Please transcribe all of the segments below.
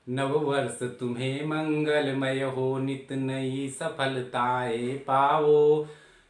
नव वर्ष तुम्हें मंगलमय हो, नित नई सफलताएं पाओ।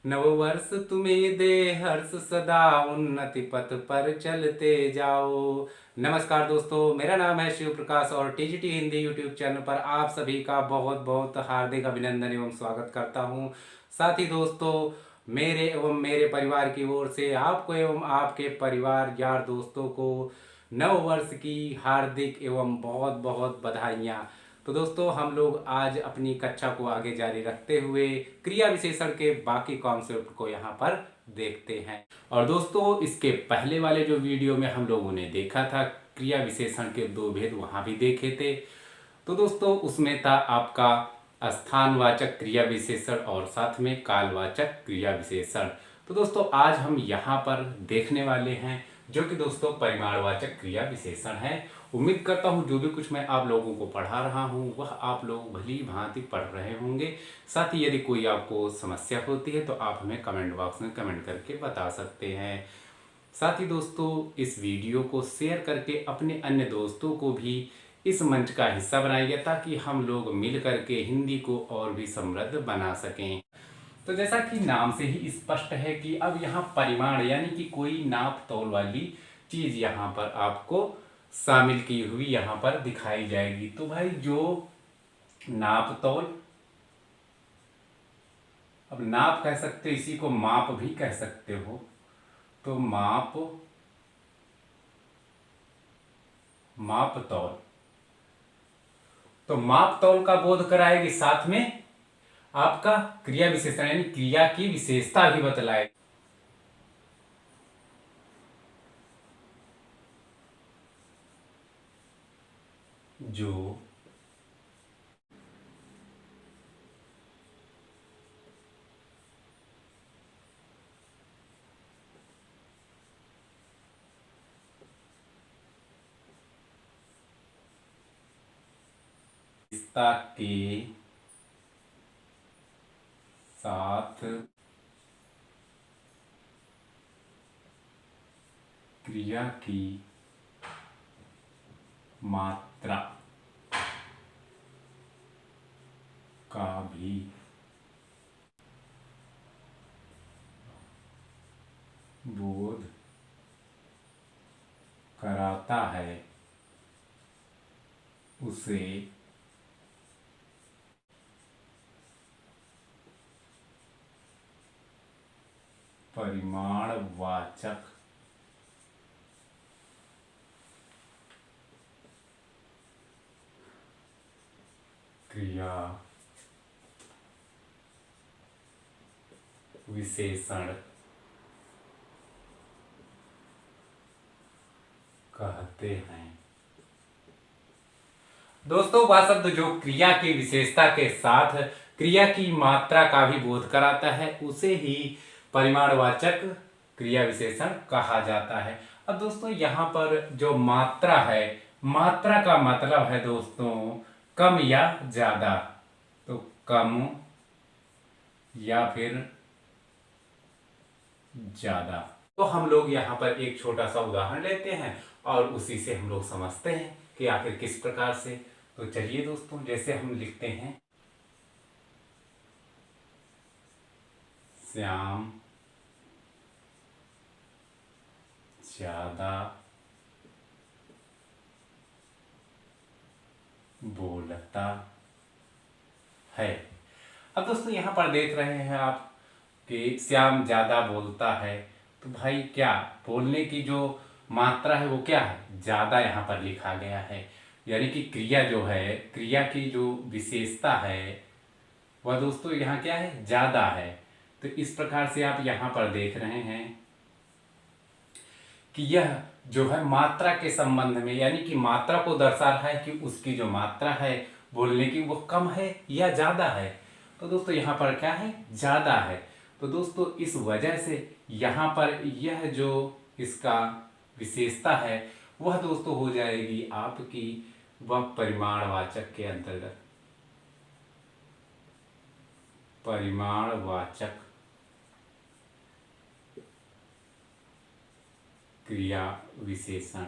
नव वर्ष तुम्हें दे हर्ष, सदा उन्नति पथ पर चलते जाओ। नमस्कार दोस्तों, मेरा नाम है शिव प्रकाश और टीजीटी हिंदी यूट्यूब चैनल पर आप सभी का बहुत बहुत हार्दिक अभिनंदन एवं स्वागत करता हूं। साथ ही दोस्तों, मेरे एवं मेरे परिवार की ओर से आपको एवं आपके परिवार यार दोस्तों को नव वर्ष की हार्दिक एवं बहुत बहुत बधाइयाँ। तो दोस्तों, हम लोग आज अपनी कक्षा को आगे जारी रखते हुए क्रिया विशेषण के बाकी कॉन्सेप्ट को यहाँ पर देखते हैं। और दोस्तों, इसके पहले वाले जो वीडियो में हम लोगों ने देखा था क्रिया विशेषण के दो भेद, वहाँ भी देखे थे। तो दोस्तों, उसमें था आपका स्थानवाचक क्रिया विशेषण और साथ में कालवाचक क्रिया विशेषण। तो दोस्तों, आज हम यहाँ पर देखने वाले हैं जो कि दोस्तों परिमाणवाचक क्रिया विशेषण है। उम्मीद करता हूँ जो भी कुछ मैं आप लोगों को पढ़ा रहा हूँ वह आप लोग भली भांति पढ़ रहे होंगे। साथ ही यदि कोई आपको समस्या होती है तो आप हमें कमेंट बॉक्स में कमेंट करके बता सकते हैं। साथ ही दोस्तों, इस वीडियो को शेयर करके अपने अन्य दोस्तों को भी इस मंच का हिस्सा बनाइए ताकि हम लोग मिल करके हिंदी को और भी समृद्ध बना सकें। तो जैसा कि नाम से ही स्पष्ट है कि अब यहाँ परिमाण यानी कि कोई नाप तौल वाली चीज यहाँ पर आपको शामिल की हुई यहाँ पर दिखाई जाएगी। तो भाई जो नाप तौल, अब नाप कह सकते हो, इसी को माप भी कह सकते हो। तो माप तौल, तो माप तौल का बोध कराएगी, साथ में आपका क्रिया विशेषण यानी क्रिया की विशेषता भी बतलाएगी। जो विशेषता के साथ क्रिया की मात्रा का भी बोध कराता है, उसे परिमाणवाचक क्रिया विशेषण कहते हैं। दोस्तों, वह शब्द जो क्रिया की विशेषता के साथ क्रिया की मात्रा का भी बोध कराता है उसे ही परिमाणवाचक क्रिया विशेषण कहा जाता है। अब दोस्तों, यहाँ पर जो मात्रा है, मात्रा का मतलब है दोस्तों कम या ज्यादा। तो कम या फिर ज्यादा। तो हम लोग यहाँ पर एक छोटा सा उदाहरण लेते हैं और उसी से हम लोग समझते हैं कि आखिर किस प्रकार से। तो चलिए दोस्तों, जैसे हम लिखते हैं श्याम ज्यादा बोलता है। अब दोस्तों, यहाँ पर देख रहे हैं आप कि श्याम ज्यादा बोलता है। तो भाई क्या बोलने की जो मात्रा है वो क्या है, ज्यादा यहाँ पर लिखा गया है। यानी कि क्रिया जो है, क्रिया की जो विशेषता है वह दोस्तों यहाँ क्या है, ज्यादा है। तो इस प्रकार से आप यहाँ पर देख रहे हैं कि यह जो है मात्रा के संबंध में, यानी कि मात्रा को दर्शा रहा है कि उसकी जो मात्रा है बोलने की वो कम है या ज्यादा है। तो दोस्तों यहाँ पर क्या है, ज्यादा है। तो दोस्तों, इस वजह से यहाँ पर यह जो इसका विशेषता है वह दोस्तों हो जाएगी आपकी वह परिमाणवाचक के अंतर्गत, परिमाणवाचक क्रिया विशेषण।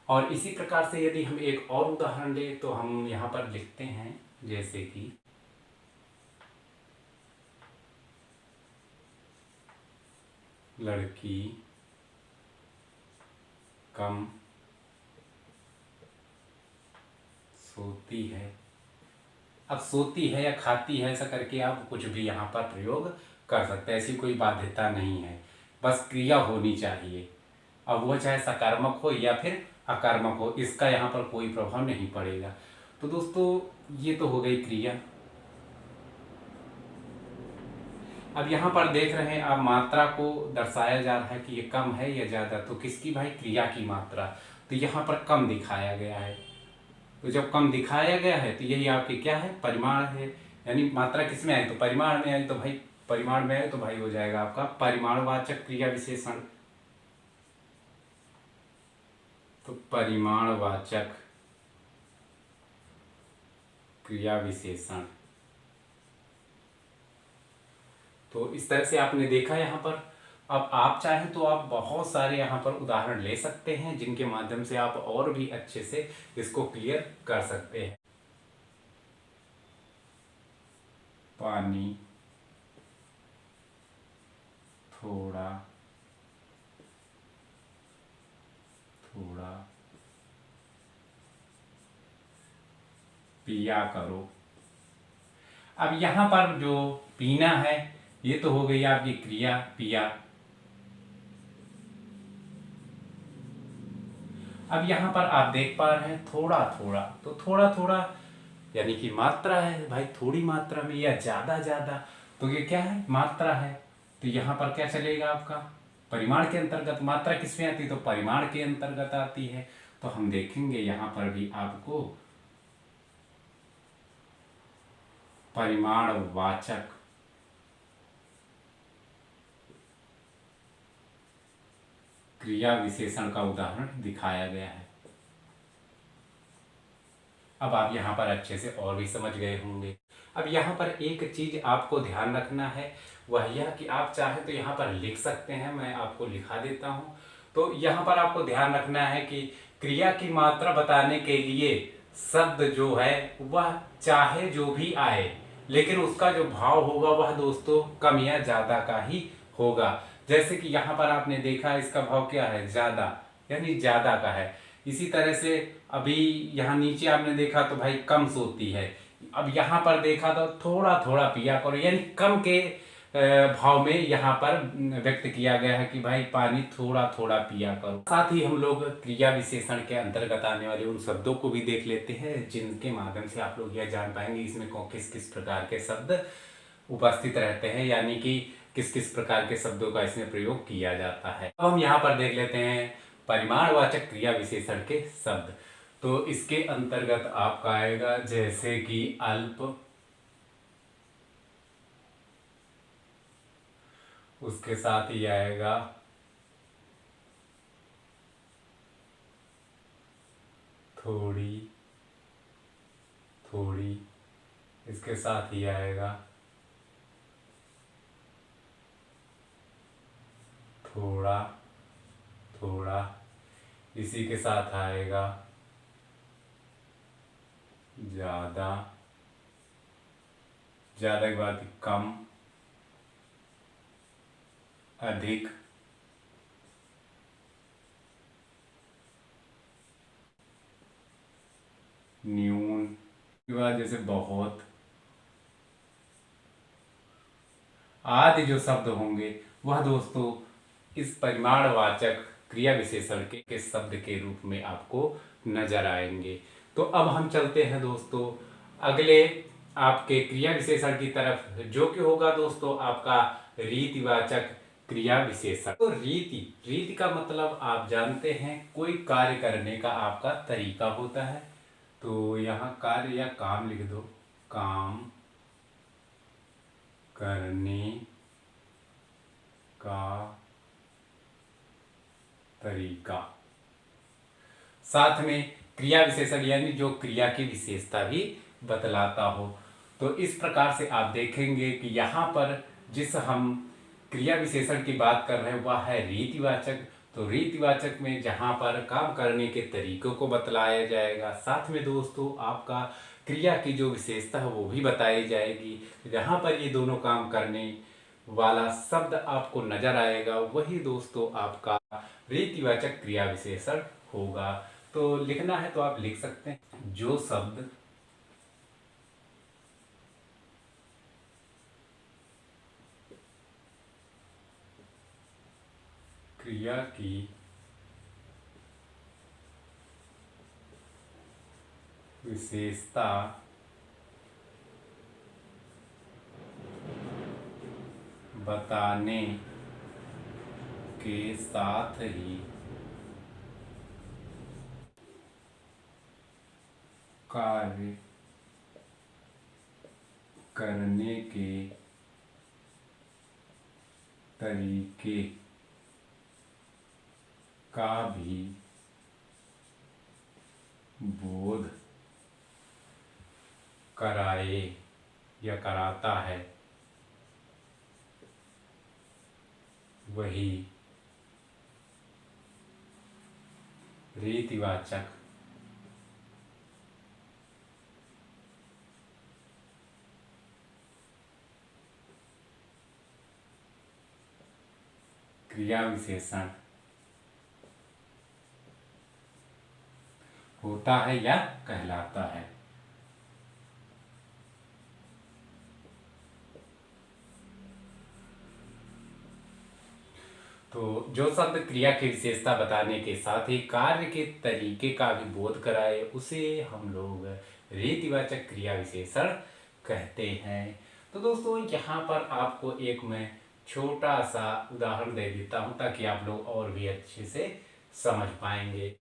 और इसी प्रकार से यदि हम एक और उदाहरण लें तो हम यहाँ पर लिखते हैं जैसे कि लड़की कम सोती है। अब सोती है या खाती है ऐसा करके आप कुछ भी यहाँ पर प्रयोग कर सकते हैं, ऐसी कोई बाध्यता नहीं है, बस क्रिया होनी चाहिए। अब वो चाहे सकारात्मक हो या फिर आक्रामक हो, इसका यहाँ पर कोई प्रभाव नहीं पड़ेगा। तो दोस्तों ये तो हो गई क्रिया। अब यहाँ पर देख रहे हैं आप मात्रा को दर्शाया जा रहा है कि ये कम है या ज़्यादा, तो किसकी भाई? क्रिया की मात्रा। तो यहाँ पर कम दिखाया गया है, तो जब कम दिखाया गया है तो यही आपकी क्या है? परिमाण है। यानी मात्रा किस में आई? तो परिमाण में आई, तो भाई परिमाण में आए तो भाई हो जाएगा आपका परिमाणवाचक क्रिया विशेषण। तो परिमाणवाचक क्रिया विशेषण। तो इस तरह से आपने देखा यहाँ पर। अब आप चाहें तो आप बहुत सारे यहाँ पर उदाहरण ले सकते हैं जिनके माध्यम से आप और भी अच्छे से इसको क्लियर कर सकते हैं। पानी थोड़ा थोड़ा पिया करो। अब यहाँ पर जो पीना है ये तो हो गई आपकी क्रिया पिया। अब यहाँ पर आप देख पा रहे हैं थोड़ा थोड़ा, तो थोड़ा थोड़ा यानी कि मात्रा है भाई, थोड़ी मात्रा में या ज्यादा ज्यादा, तो ये क्या है? मात्रा है। तो यहाँ पर क्या चलेगा आपका? परिमाण के अंतर्गत। मात्रा किसमें आती है? तो परिमाण के अंतर्गत आती है। तो हम देखेंगे यहाँ पर भी आपको परिमाणवाचक क्रिया विशेषण का उदाहरण दिखाया गया है। अब आप यहाँ पर अच्छे से और भी समझ गए होंगे। अब यहाँ पर एक चीज आपको ध्यान रखना है, वह यह कि आप चाहे तो यहाँ पर लिख सकते हैं, मैं आपको लिखा देता हूँ। तो यहाँ पर आपको ध्यान रखना है कि क्रिया की मात्रा बताने के लिए शब्द जो है वह चाहे जो भी आए, लेकिन उसका जो भाव होगा वह दोस्तों कम या ज्यादा का ही होगा। जैसे कि यहाँ पर आपने देखा इसका भाव क्या है? ज्यादा, यानी ज्यादा का है। इसी तरह से अभी यहाँ नीचे आपने देखा तो भाई कम सोती है। अब यहाँ पर देखा तो थोड़ा थोड़ा पिया करो, यानी कम के भाव में यहाँ पर व्यक्त किया गया है कि भाई पानी थोड़ा थोड़ा पिया करो। साथ ही हम लोग क्रिया विशेषण के अंतर्गत आने वाले उन शब्दों को भी देख लेते हैं जिनके माध्यम से आप लोग यह जान पाएंगे इसमें किस किस प्रकार के शब्द उपस्थित रहते हैं, यानी कि किस किस प्रकार के शब्दों का इसमें प्रयोग किया जाता है। अब हम यहाँ पर देख लेते हैं परिमाणवाचक क्रिया विशेषण के शब्द। तो इसके अंतर्गत आपका आएगा जैसे कि अल्प, उसके साथ ही आएगा थोड़ी थोड़ी, इसके साथ ही आएगा थोड़ा थोड़ा, इसी के साथ आएगा ज्यादा, ज्यादा के बाद कम, अधिक, न्यून, के बाद जैसे बहुत आदि जो शब्द होंगे वह दोस्तों इस परिमाणवाचक क्रिया विशेषण के शब्द के रूप में आपको नजर आएंगे। तो अब हम चलते हैं दोस्तों अगले आपके क्रिया विशेषण की तरफ, जो कि होगा दोस्तों आपका रीतिवाचक क्रिया विशेषण। तो रीति का मतलब आप जानते हैं कोई कार्य करने का आपका तरीका होता है। तो यहाँ कार्य या काम लिख दो, काम करने का तरीका। साथ में क्रिया विशेषण यानी जो क्रिया की विशेषता भी बतलाता हो। तो इस प्रकार से आप देखेंगे कि यहाँ पर जिस हम क्रिया विशेषण की बात कर रहे हैं वह है रीतिवाचक। तो रीतिवाचक में जहाँ पर काम करने के तरीकों को बतलाया जाएगा, साथ में दोस्तों आपका क्रिया की जो विशेषता है वो भी बताई जाएगी। जहाँ पर ये दोनों काम करने वाला शब्द आपको नजर आएगा वही दोस्तों आपका रीतिवाचक क्रिया विशेषण होगा। तो लिखना है तो आप लिख सकते हैं, जो शब्द क्रिया की विशेषता बताने के साथ ही कार्य करने के तरीके का भी बोध कराए या कराता है, वही रीतिवाचक क्रिया विशेषण होता है या कहलाता है। तो जो शब्द क्रिया की विशेषता बताने के साथ ही कार्य के तरीके का भी बोध कराए उसे हम लोग रीतिवाचक क्रिया विशेषण कहते हैं। तो दोस्तों यहाँ पर आपको एक मैं छोटा सा उदाहरण दे देता हूँ ताकि आप लोग और भी अच्छे से समझ पाएंगे।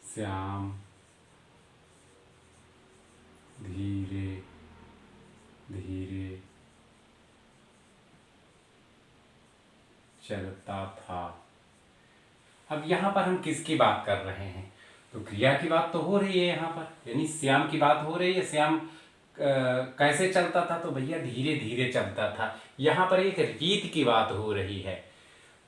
श्याम धीरे धीरे चलता था। अब यहाँ पर हम किसकी बात कर रहे हैं? तो क्रिया की बात तो हो रही है यहाँ पर, यानी श्याम की बात हो रही है। श्याम कैसे चलता था? तो भैया धीरे धीरे चलता था। यहाँ पर एक रीत की बात हो रही है।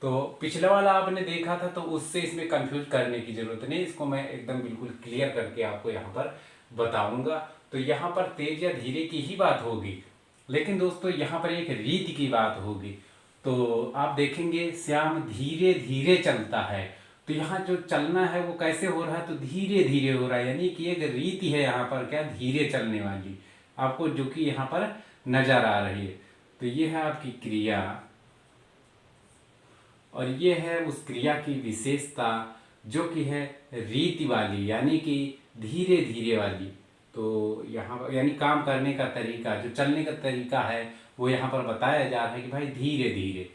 तो पिछला वाला आपने देखा था तो उससे इसमें कंफ्यूज करने की जरूरत नहीं, इसको मैं एकदम बिल्कुल क्लियर करके आपको यहाँ पर बताऊंगा। तो यहाँ पर तेज या धीरे की ही बात होगी, लेकिन दोस्तों यहाँ पर एक रीत की बात होगी। तो आप देखेंगे श्याम धीरे धीरे चलता है, तो यहाँ जो चलना है वो कैसे हो रहा है? तो धीरे धीरे हो रहा है, यानी कि एक रीति है यहाँ पर क्या, धीरे चलने वाली, आपको जो कि यहाँ पर नजर आ रही है। तो ये है आपकी क्रिया और ये है उस क्रिया की विशेषता जो कि है रीति वाली, यानी कि धीरे धीरे वाली। तो यहाँ पर यानी काम करने का तरीका, जो चलने का तरीका है वो यहाँ पर बताया जा रहा है कि भाई धीरे धीरे।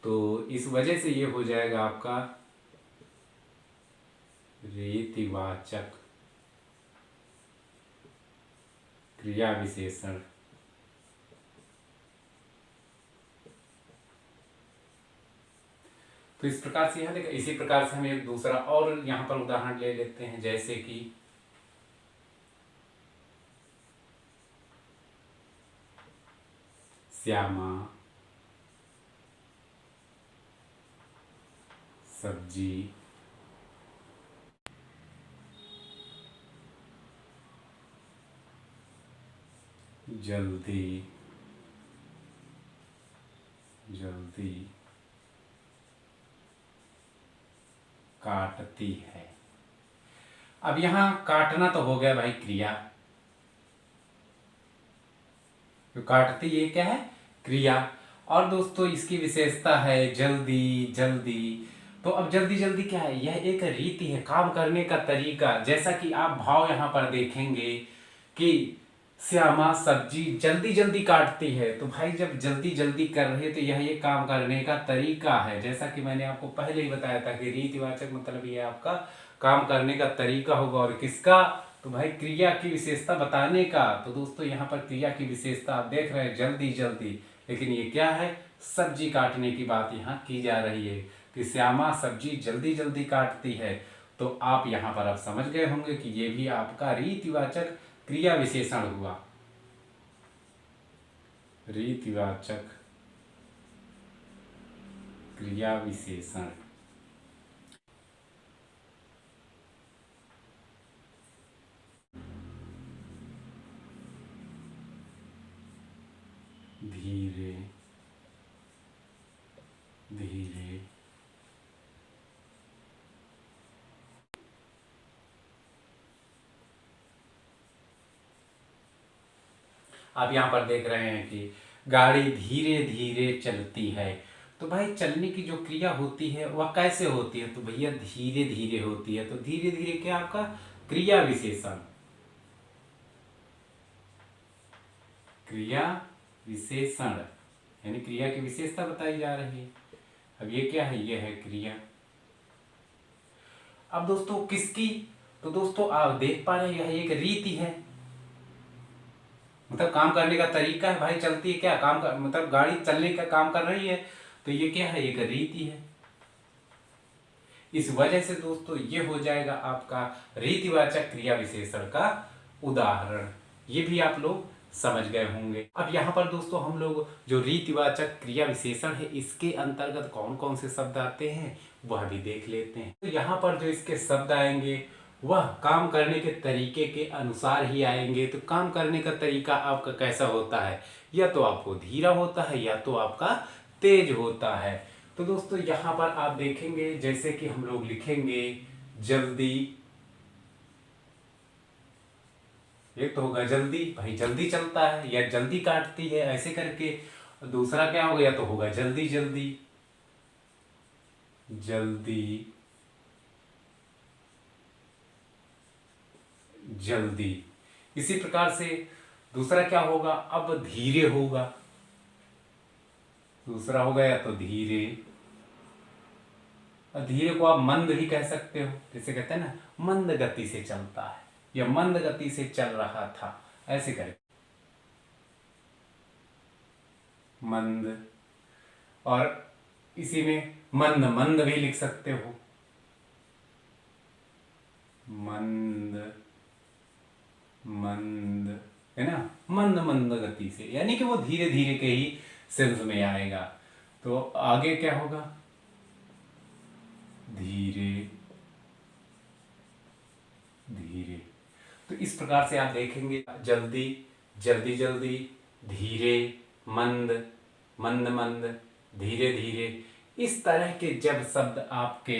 तो इस वजह से ये हो जाएगा आपका रीतिवाचक क्रिया विशेषण। तो इस प्रकार से यहाँ देखो, इसी प्रकार से हम एक दूसरा और यहाँ पर उदाहरण ले लेते हैं, जैसे कि श्यामा सब्जी जल्दी जल्दी काटती है। अब यहां काटना तो हो गया भाई क्रिया, तो काटती ये क्या है? क्रिया। और दोस्तों इसकी विशेषता है जल्दी जल्दी। तो अब जल्दी जल्दी क्या है? यह एक रीति है, काम करने का तरीका। जैसा कि आप भाव यहाँ पर देखेंगे कि श्यामा सब्जी जल्दी जल्दी काटती है, तो भाई जब जल्दी जल्दी कर रहे तो यह एक काम करने का तरीका है। जैसा कि मैंने आपको पहले ही बताया था कि रीतिवाचक मतलब ये आपका काम करने का तरीका होगा। और किसका? तो भाई क्रिया की विशेषता बताने का। तो दोस्तों यहाँ पर क्रिया की विशेषता आप देख रहे हैं जल्दी जल्दी, लेकिन ये क्या है? सब्जी काटने की बात यहाँ की जा रही है कि श्यामा सब्जी जल्दी जल्दी काटती है। तो आप यहाँ पर अब समझ गए होंगे कि ये भी आपका रीतिवाचक क्रिया विशेषण हुआ। रीतिवाचक क्रिया विशेषण। धीरे धीरे, आप यहाँ पर देख रहे हैं कि गाड़ी धीरे धीरे चलती है। तो भाई चलने की जो क्रिया होती है वह कैसे होती है? तो भैया धीरे धीरे होती है। तो धीरे धीरे क्या आपका क्रिया विशेषण, क्रिया विशेषण यानी क्रिया की विशेषता बताई जा रही है। अब ये क्या है? ये है क्रिया। अब दोस्तों किसकी? तो दोस्तों आप देख पा रहे हैं यह एक रीति है, मतलब काम करने का तरीका है। भाई चलती है क्या काम कर, मतलब गाड़ी चलने का काम कर रही है, तो ये क्या है? एक रीति है। इस वजह से दोस्तों ये हो जाएगा आपका रीतिवाचक क्रिया विशेषण का उदाहरण। ये भी आप लोग समझ गए होंगे। अब यहाँ पर दोस्तों हम लोग जो रीतिवाचक क्रिया विशेषण है इसके अंतर्गत कौन कौन से शब्द आते हैं वह भी देख लेते हैं। तो यहाँ पर जो इसके शब्द आएंगे वह काम करने के तरीके के अनुसार ही आएंगे। तो काम करने का तरीका आपका कैसा होता है? या तो आपको धीरा होता है या तो आपका तेज होता है। तो दोस्तों यहाँ पर आप देखेंगे जैसे कि हम लोग लिखेंगे जल्दी, एक तो होगा जल्दी, भाई जल्दी चलता है या जल्दी काटती है, ऐसे करके। दूसरा क्या होगा? या तो होगा जल्दी जल्दी, जल्दी जल्दी। इसी प्रकार से दूसरा क्या होगा? अब धीरे होगा, दूसरा होगा या तो धीरे। और धीरे को आप मंद भी कह सकते हो, जैसे कहते हैं ना मंद गति से चलता है या मंद गति से चल रहा था, ऐसे करें मंद। और इसी में मंद मंद भी लिख सकते हो, मंद मंद, है ना, मंद मंद गति से, यानी कि वो धीरे धीरे के ही सेंस में आएगा। तो आगे क्या होगा? धीरे धीरे। तो इस प्रकार से आप देखेंगे जल्दी, जल्दी जल्दी, धीरे, मंद, मंद मंद, धीरे धीरे। इस तरह के जब शब्द आपके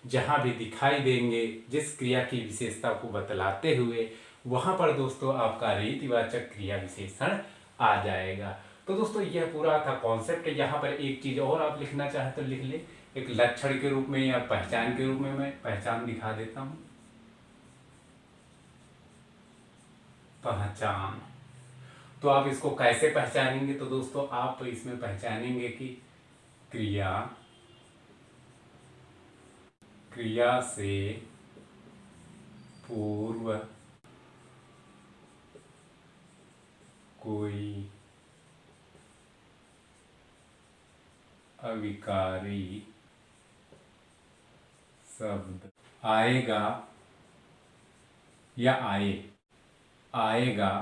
जहां भी दिखाई देंगे जिस क्रिया की विशेषता को बतलाते हुए, वहां पर दोस्तों आपका रीतिवाचक क्रिया विशेषण आ जाएगा। तो दोस्तों यह पूरा था कॉन्सेप्ट। यहाँ पर एक चीज और आप लिखना चाहे तो लिख ले, एक लक्षण के रूप में या पहचान के रूप में मैं पहचान दिखा देता हूं। पहचान, तो आप इसको कैसे पहचानेंगे? तो दोस्तों आप इसमें पहचानेंगे कि क्रिया, क्रिया से पूर्व कोई अविकारी शब्द आएगा या आएगा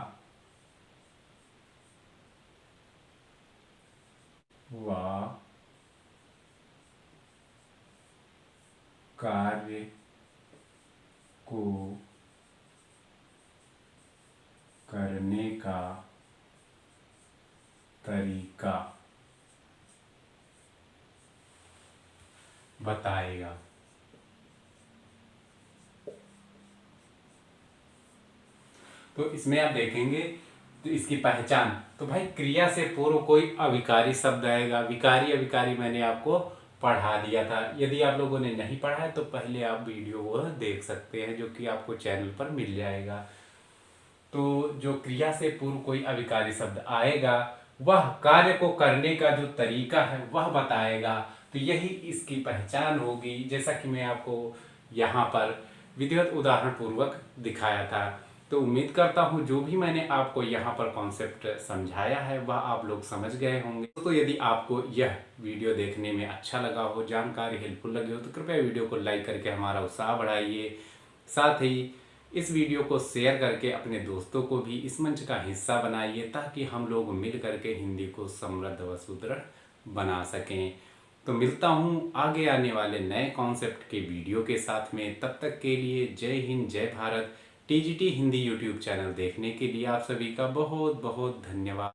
वह कार्य को करने का तरीका बताएगा। तो इसमें आप देखेंगे तो इसकी पहचान, तो भाई क्रिया से पूर्व कोई अविकारी शब्द आएगा। विकारी अविकारी मैंने आपको पढ़ा दिया था। यदि आप लोगों ने नहीं पढ़ा है तो पहले आप वीडियो वह देख सकते हैं, जो कि आपको चैनल पर मिल जाएगा। तो जो क्रिया से पूर्व कोई अविकारी शब्द आएगा वह कार्य को करने का जो तरीका है वह बताएगा। तो यही इसकी पहचान होगी, जैसा कि मैं आपको यहाँ पर विधिवत उदाहरण पूर्वक दिखाया था। तो उम्मीद करता हूँ जो भी मैंने आपको यहाँ पर कॉन्सेप्ट समझाया है वह आप लोग समझ गए होंगे। तो यदि आपको यह वीडियो देखने में अच्छा लगा हो, जानकारी हेल्पफुल लगी हो, तो कृपया वीडियो को लाइक करके हमारा उत्साह बढ़ाइए। साथ ही इस वीडियो को शेयर करके अपने दोस्तों को भी इस मंच का हिस्सा बनाइए, ताकि हम लोग मिल करके हिंदी को समृद्ध व सुदृढ़ बना सकें। तो मिलता हूँ आगे आने वाले नए कॉन्सेप्ट के वीडियो के साथ में। तब तक के लिए जय हिंद, जय Bharat. TGT Hindi YouTube channel देखने के लिए आप सभी का बहुत बहुत धन्यवाद।